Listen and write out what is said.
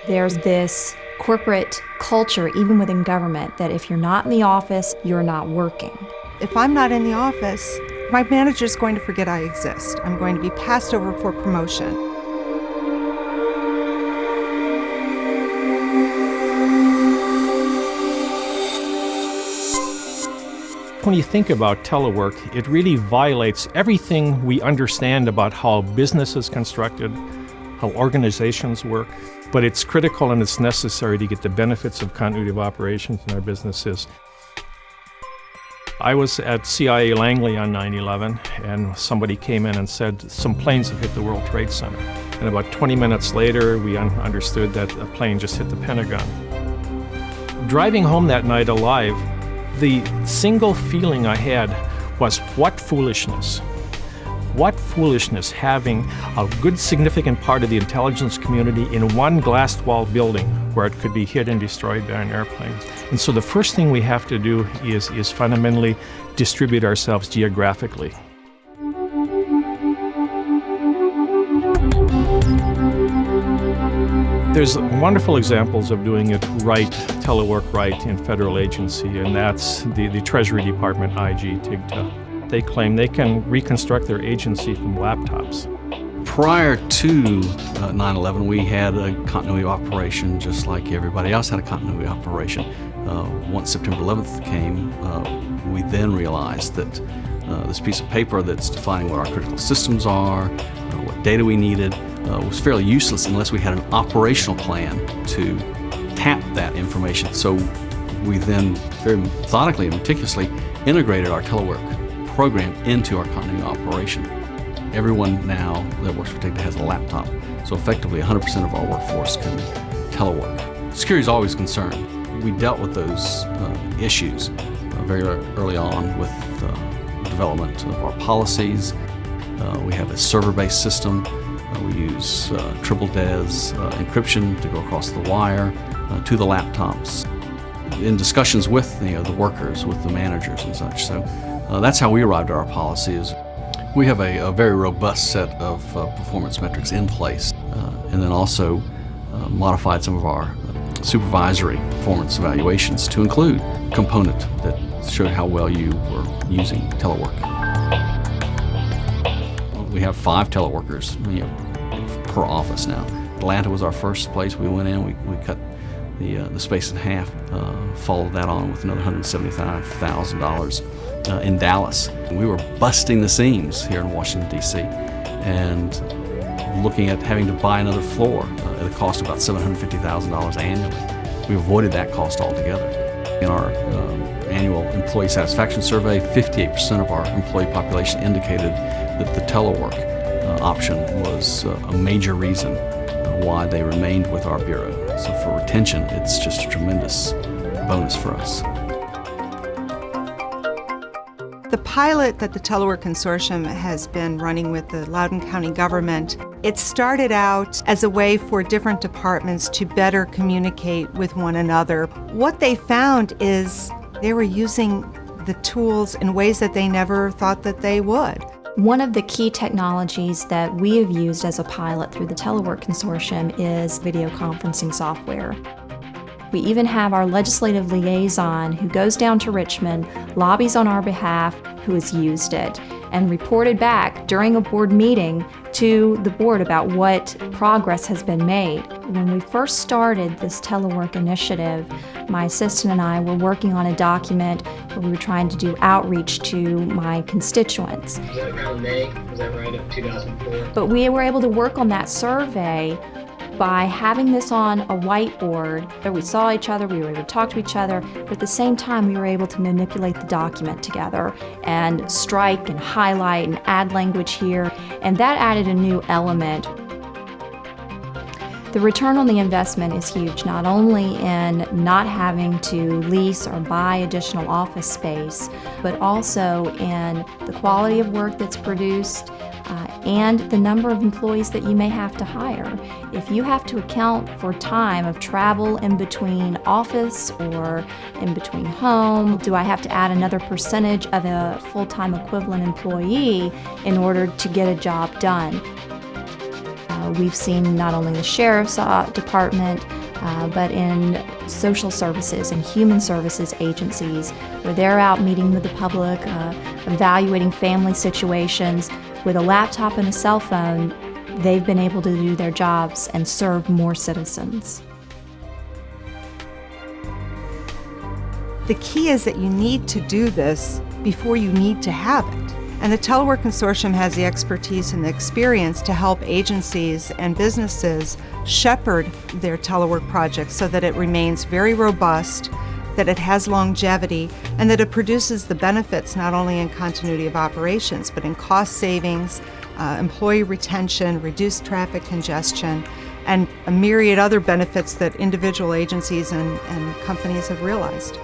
There's this corporate culture, even within government, that if you're not in the office, you're not working. If I'm not in the office, my manager's going to forget I exist. I'm going to be passed over for promotion. When you think about telework, it really violates everything we understand about how business is constructed, how organizations work, but it's critical and it's necessary to get the benefits of continuity of operations in our businesses. I was at CIA Langley on 9/11, and somebody came in and said some planes have hit the World Trade Center. And about 20 minutes later, we understood that a plane just hit the Pentagon. Driving home that night alive, the single feeling I had was, what foolishness. What foolishness having a good significant part of the intelligence community in one glass-walled building where it could be hit and destroyed by an airplane. And so the first thing we have to do is fundamentally distribute ourselves geographically. There's wonderful examples of doing it right, telework right, in federal agency, and that's the Treasury Department, IG, TIGTA. They claim they can reconstruct their agency from laptops. Prior to 9/11, we had a continuity operation just like everybody else had a continuity operation. Once September 11th came, we then realized that this piece of paper that's defining what our critical systems are, what data we needed, was fairly useless unless we had an operational plan to tap that information. So we then very methodically and meticulously integrated our telework program into our continuity operation. Everyone now that works for TIGTA has a laptop, so effectively 100% of our workforce can telework. Security is always a concern. We dealt with those issues very early on with development of our policies. We have a server-based system. We use triple DES encryption to go across the wire to the laptops. In discussions with the workers, with the managers and such. So that's how we arrived at our policies. We have a very robust set of performance metrics in place, and then also modified some of our supervisory performance evaluations to include a component that showed how well you were using telework. We have 5 teleworkers per office now. Atlanta was our first place we went in. We cut the space in half, followed that on with another $175,000 in Dallas. We were busting the seams here in Washington, D.C. and looking at having to buy another floor at a cost of about $750,000 annually. We avoided that cost altogether. In our annual employee satisfaction survey, 58% of our employee population indicated that the telework option was a major reason why they remained with our bureau. So for retention, it's just a tremendous bonus for us. The pilot that the Telework Consortium has been running with the Loudoun County government, it started out as a way for different departments to better communicate with one another. What they found is they were using the tools in ways that they never thought that they would. One of the key technologies that we have used as a pilot through the Telework Consortium is video conferencing software. We even have our legislative liaison who goes down to Richmond, lobbies on our behalf, who has used it, and reported back during a board meeting to the board about what progress has been made. When we first started this telework initiative, my assistant and I were working on a document where we were trying to do outreach to my constituents. Was that around May? Was that right, of 2004? But we were able to work on that survey by having this on a whiteboard. We saw each other, we were able to talk to each other, but at the same time we were able to manipulate the document together and strike and highlight and add language here, and that added a new element. The return on the investment is huge, not only in not having to lease or buy additional office space, but also in the quality of work that's produced and the number of employees that you may have to hire. If you have to account for time of travel in between office or in between home, do I have to add another percentage of a full-time equivalent employee in order to get a job done? We've seen not only the Sheriff's Department, but in social services and human services agencies, where they're out meeting with the public, evaluating family situations. With a laptop and a cell phone, they've been able to do their jobs and serve more citizens. The key is that you need to do this before you need to have it. And the Telework Consortium has the expertise and the experience to help agencies and businesses shepherd their telework projects so that it remains very robust, that it has longevity, and that it produces the benefits not only in continuity of operations, but in cost savings, employee retention, reduced traffic congestion, and a myriad other benefits that individual agencies and companies have realized.